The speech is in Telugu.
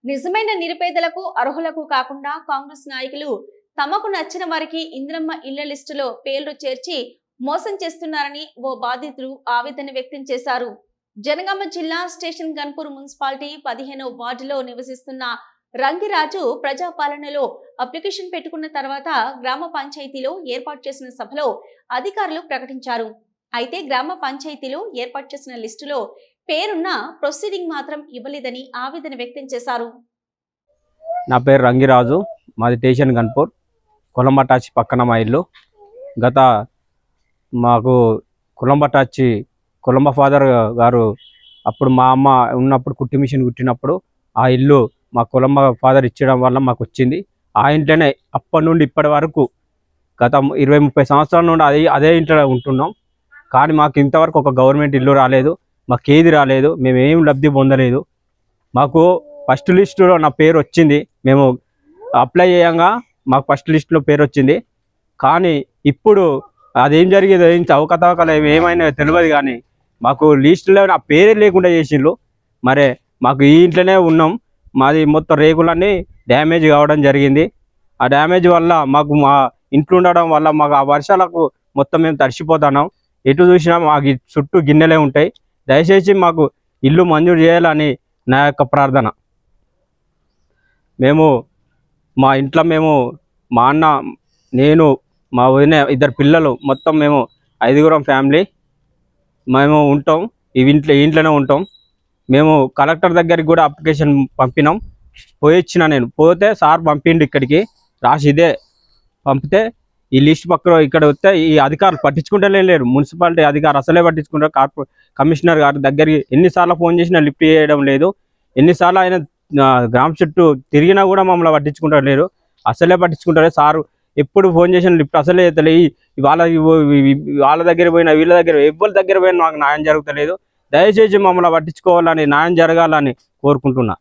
నిజమైన నిరుపేదలకు అర్హులకు కాకుండా కాంగ్రెస్ నాయకులు తమకు నచ్చిన వారికి ఇంద్రమ్మ ఇళ్ల లిస్టులో పేర్లు చేర్చి మోసం చేస్తున్నారని ఓ బాధితులు ఆవేదన వ్యక్తం చేశారు. జనగామ జిల్లా స్టేషన్ గన్పూర్ మున్సిపాలిటీ 15వ వార్డులో నివసిస్తున్న రంగిరాజు ప్రజాపాలనలో అప్లికేషన్ పెట్టుకున్న తర్వాత గ్రామ పంచాయతీలో ఏర్పాటు చేసిన సభలో అధికారులు ప్రకటించారు. అయితే గ్రామ పంచాయతీలో ఏర్పాటు చేసిన లిస్టులో పేరున్న ప్రొసీడింగ్ మాత్రం ఇవ్వలేదని ఆవేదన వ్యక్తం చేశారు. నా పేరు రంగిరాజు, మాది స్టేషన్ గన్పూర్, కొలంబటాచి పక్కన మా ఇల్లు. గత మాకు కొలంబటాచి కొలంబ ఫాదర్ గారు అప్పుడు మా అమ్మ ఉన్నప్పుడు కుట్టి మిషన్ కుట్టినప్పుడు ఆ ఇల్లు మా కొలంబ ఫాదర్ ఇచ్చడం వల్ల మాకు వచ్చింది. ఆ ఇంట్లోనే అప్పటి నుండి ఇప్పటి వరకు గత 20-30 సంవత్సరాల నుండి అదే ఇంట్లో ఉంటున్నాం. కానీ మాకు ఇంతవరకు ఒక గవర్నమెంట్ ఇల్లు రాలేదు, మాకేది రాలేదు, మేము ఏం లబ్ధి పొందలేదు. మాకు ఫస్ట్ లిస్టులో నా పేరు వచ్చింది, మేము అప్లై చేయంగా మాకు ఫస్ట్ లిస్టులో పేరు వచ్చింది. కానీ ఇప్పుడు అదేం జరిగేదో ఏం అవకతవకలు ఏమైనా తెలియదు, కానీ మాకు లిస్టులో నా పేరే లేకుండా చేసిండ్రు. మరి మాకు ఈ ఇంట్లోనే ఉన్నాం, మాది మొత్తం రేకులన్నీ డ్యామేజ్ కావడం జరిగింది. ఆ డ్యామేజ్ వల్ల మాకు మా ఇంట్లో ఉండడం వల్ల మాకు ఆ వర్షాలకు మొత్తం మేము తడిసిపోతున్నాం. ఎటు చూసినా మాకు చుట్టూ గిన్నెలే ఉంటాయి. దయచేసి మాకు ఇల్లు మంజూరు చేయాలని నా యొక్క ప్రార్థన. మేము మా ఇంట్లో మా అన్న, నేను, మా వదిన, 2 పిల్లలు, మొత్తం మేము 5గురం ఫ్యామిలీ మేము ఉంటాం. ఇంట్లోనే ఉంటాం. మేము కలెక్టర్ దగ్గరికి కూడా అప్లికేషన్ పంపినాం. నేను పోతే సార్ పంపిండు ఇక్కడికి రాసి ఇదే పంపితే ఈ లిస్ట్ పక్కన ఇక్కడ వస్తే ఈ అధికారులు పట్టించుకుంటూనే లేరు. మున్సిపాలిటీ అధికారులు అసలే పట్టించుకుంటారు. కమిషనర్ గారి దగ్గరికి ఎన్నిసార్లు ఫోన్ చేసినా లిఫ్ట్ చేయడం లేదు. ఎన్నిసార్లు ఆయన గ్రామ చుట్టూ తిరిగినా కూడా మమ్మల్ని పట్టించుకుంటారు లేరు, అసలే పట్టించుకుంటారు. సారు ఎప్పుడు ఫోన్ చేసిన లిఫ్ట్ అసలే అవుతలేదు. వాళ్ళ దగ్గర పోయినా వీళ్ళ దగ్గర ఎవరి దగ్గర పోయినా మాకు న్యాయం జరుగుతలేదు. దయచేసి మమ్మల్ని పట్టించుకోవాలని, న్యాయం జరగాలని కోరుకుంటున్నా.